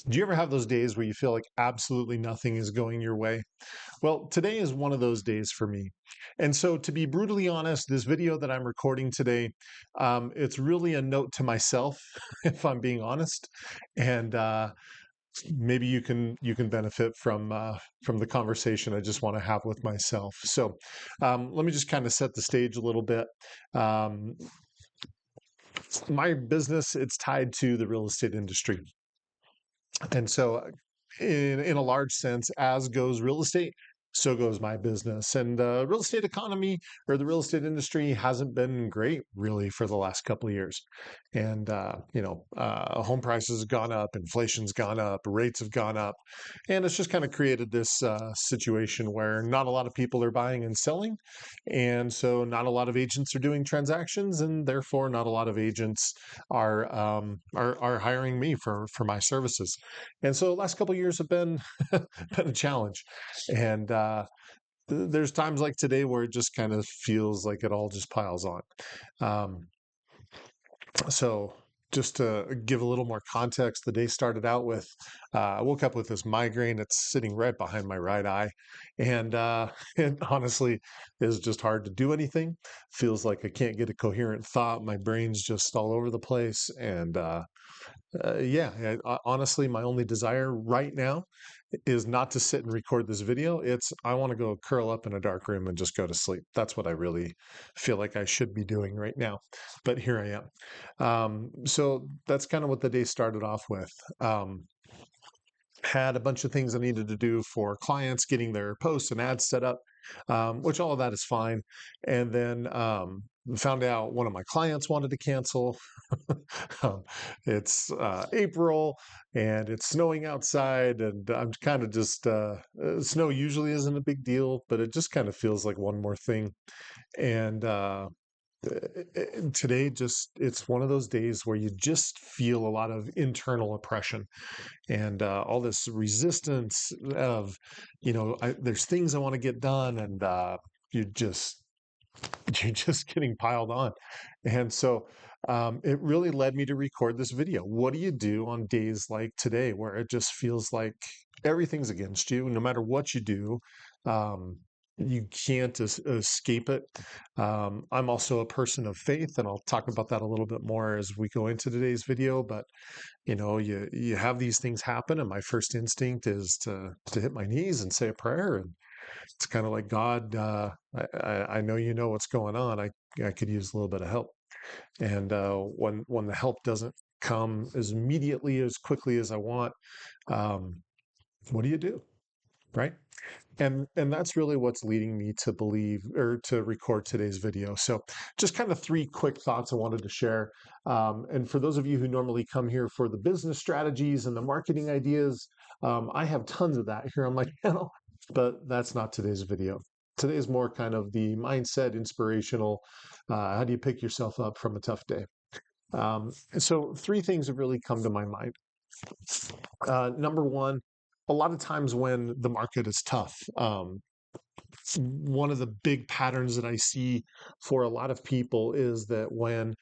Do you ever have those days where you feel like absolutely nothing is going your way? Well, today is one of those days for me. And so, to be brutally honest, this video that I'm recording today, it's really a note to myself, if I'm being honest. And maybe you can benefit from the conversation I just want to have with myself. So, let me just kind of set the stage a little bit. Um, my business, it's tied to the real estate industry. And so, in a large sense, as goes real estate, so goes my business. And the real estate economy or the real estate industry hasn't been great really for the last couple of years. And home prices have gone up, inflation's gone up, rates have gone up, and it's just kind of created this situation where not a lot of people are buying and selling, and so not a lot of agents are doing transactions, and therefore not a lot of agents are hiring me for my services. And so the last couple of years have been been a challenge. And there's times like today where it just kind of feels like it all just piles on. Um, so just to give a little more context, the day started out with I woke up with this migraine. It's sitting right behind my right eye, and it honestly is just hard to do anything. Feels like I can't get a coherent thought. My brain's just all over the place, and yeah, honestly, my only desire right now is not to sit and record this video. It's I want to go curl up in a dark room and just go to sleep. That's what I really feel like I should be doing right now. But here I am. So that's kind of what the day started off with. Had a bunch of things I needed to do for clients, getting their posts and ads set up, which all of that is fine. And then found out one of my clients wanted to cancel. um, it's April and it's snowing outside, and I'm kind of just snow usually isn't a big deal, but it just kind of feels like one more thing. And today, just it's one of those days where you just feel a lot of internal oppression and all this resistance of, there's things I want to get done, and you just you're just getting piled on. And so it really led me to record this video. What do you do on days like today where it just feels like everything's against you, no matter what you do? Um, you can't escape it. I'm also a person of faith, and I'll talk about that a little bit more as we go into today's video. But you have these things happen, and my first instinct is to hit my knees and say a prayer. And it's kind of like, God, I know you know what's going on. I could use a little bit of help. And when the help doesn't come as immediately as quickly as I want, um, what do you do, right? And that's really what's leading me to believe or to record today's video. So just kind of three quick thoughts I wanted to share. And for those of you who normally come here for the business strategies and the marketing ideas, I have tons of that here on my channel, but that's not today's video. Today is more kind of the mindset, inspirational. How do you pick yourself up from a tough day? So three things have really come to my mind. Number one, a lot of times when the market is tough, one of the big patterns that I see for a lot of people is that when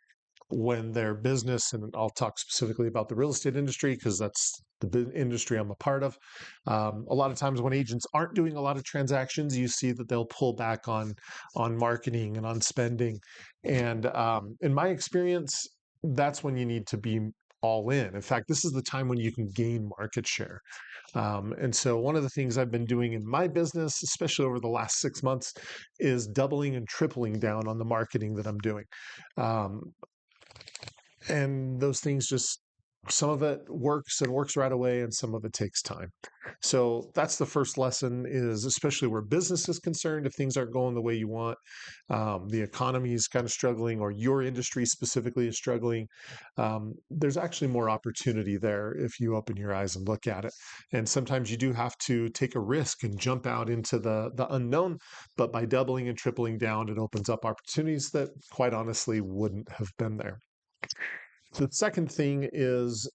their business, and I'll talk specifically about the real estate industry because that's the industry I'm a part of. A lot of times when agents aren't doing a lot of transactions, you see that they'll pull back on marketing and on spending. And in my experience, that's when you need to be all in. In fact, this is the time when you can gain market share. And so, one of the things I've been doing in my business, especially over the last 6 months, is doubling and tripling down on the marketing that I'm doing. Um, and those things just some of it works and works right away, and some of it takes time. So that's the first lesson, is especially where business is concerned. If things aren't going the way you want, the economy is kind of struggling, or your industry specifically is struggling, there's actually more opportunity there if you open your eyes and look at it. And sometimes you do have to take a risk and jump out into the unknown, but by doubling and tripling down, it opens up opportunities that quite honestly wouldn't have been there. The second thing is,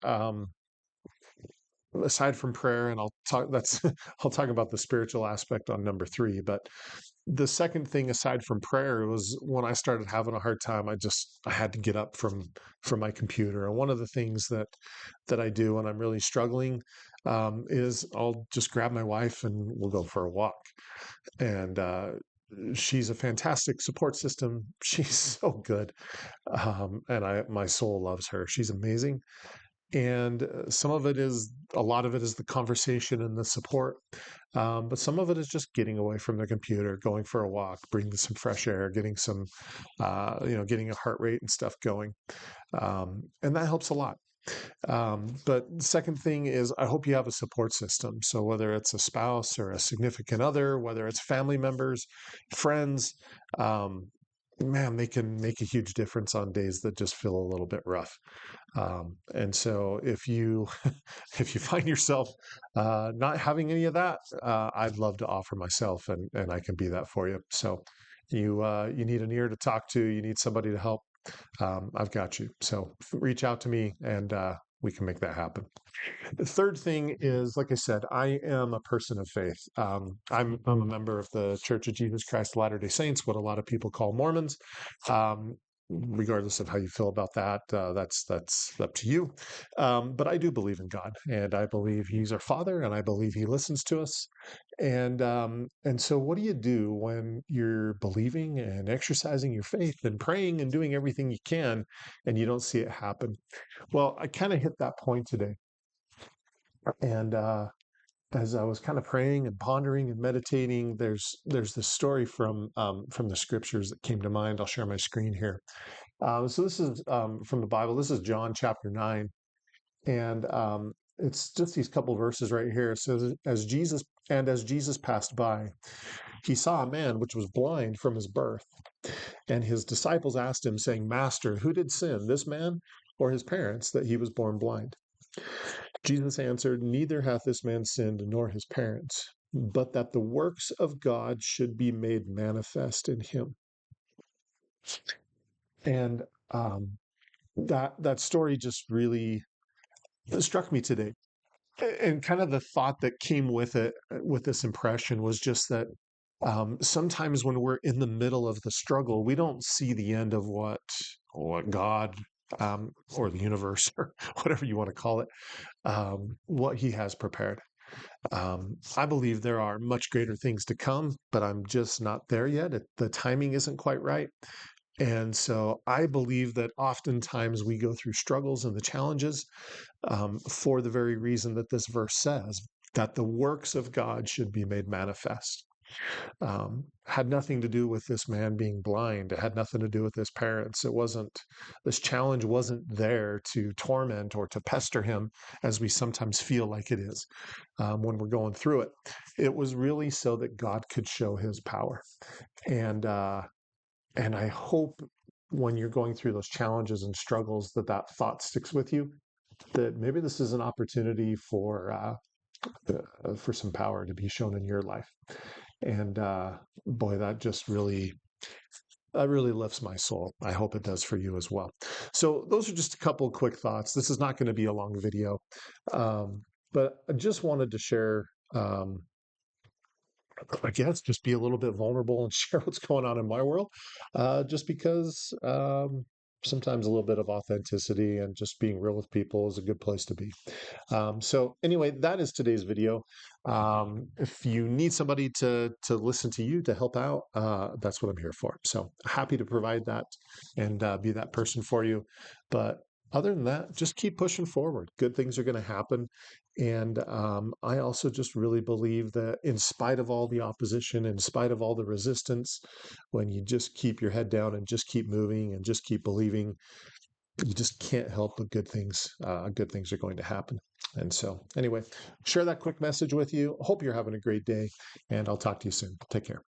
aside from prayer, and I'll talk. That's I'll talk about the spiritual aspect on number three. But The second thing aside from prayer was when I started having a hard time, I had to get up from my computer. And one of the things that I do when I'm really struggling is I'll just grab my wife and we'll go for a walk. And she's a fantastic support system. She's so good, and my soul loves her. She's amazing. And some of it is a lot of it is the conversation and the support, but some of it is just getting away from the computer, going for a walk, breathing some fresh air, getting some getting a heart rate and stuff going, and that helps a lot. But the second thing is, I hope you have a support system. So whether it's a spouse or a significant other, whether it's family members, friends, um, man, they can make a huge difference on days that just feel a little bit rough. And so if you if you find yourself not having any of that, I'd love to offer myself, and I can be that for you. So you need an ear to talk to, you need somebody to help. I've got you. So reach out to me, and we can make that happen. The third thing is, like I said, I am a person of faith. I'm a member of the Church of Jesus Christ of Latter-day Saints, what a lot of people call Mormons. Um, Regardless of how you feel about that, that's up to you. But I do believe in God, and I believe He's our Father, and I believe He listens to us. And so, what do you do when you're believing and exercising your faith and praying and doing everything you can, and you don't see it happen? Well, I kind of hit that point today, and as I was kind of praying and pondering and meditating, there's this story from the scriptures that came to mind. I'll share my screen here. So this is from the Bible. This is John chapter 9, and it's just these couple verses right here. It says, as Jesus passed by, he saw a man which was blind from his birth, and his disciples asked him, saying, Master, who did sin, this man or his parents, that he was born blind? Jesus answered, Neither hath this man sinned nor his parents, but that the works of God should be made manifest in him. And that story just really struck me today. And kind of the thought that came with it, with this impression, was just that sometimes when we're in the middle of the struggle, we don't see the end of what God or the universe or whatever you want to call it, what He has prepared. I believe there are much greater things to come, but I'm just not there yet. The timing isn't quite right. And so I believe that oftentimes we go through struggles and the challenges for the very reason that this verse says, that the works of God should be made manifest. Had nothing to do with this man being blind. It had nothing to do with his parents. This challenge wasn't there to torment or to pester him as we sometimes feel like it is when we're going through it. It was really so that God could show His power. And, uh, and I hope when you're going through those challenges and struggles that thought sticks with you, that maybe this is an opportunity for some power to be shown in your life. And boy, that really lifts my soul. I hope it does for you as well. So those are just a couple of quick thoughts. This is not going to be a long video, but I just wanted to share. I guess just be a little bit vulnerable and share what's going on in my world, just because sometimes a little bit of authenticity and just being real with people is a good place to be. So anyway, that is today's video. If you need somebody to listen to you to help out, that's what I'm here for. So happy to provide that and be that person for you. But other than that, just keep pushing forward. Good things are going to happen. And I also just really believe that in spite of all the opposition, in spite of all the resistance, when you just keep your head down and just keep moving and just keep believing, you just can't help but good things are going to happen. And so anyway, share that quick message with you. Hope you're having a great day, and I'll talk to you soon. Take care.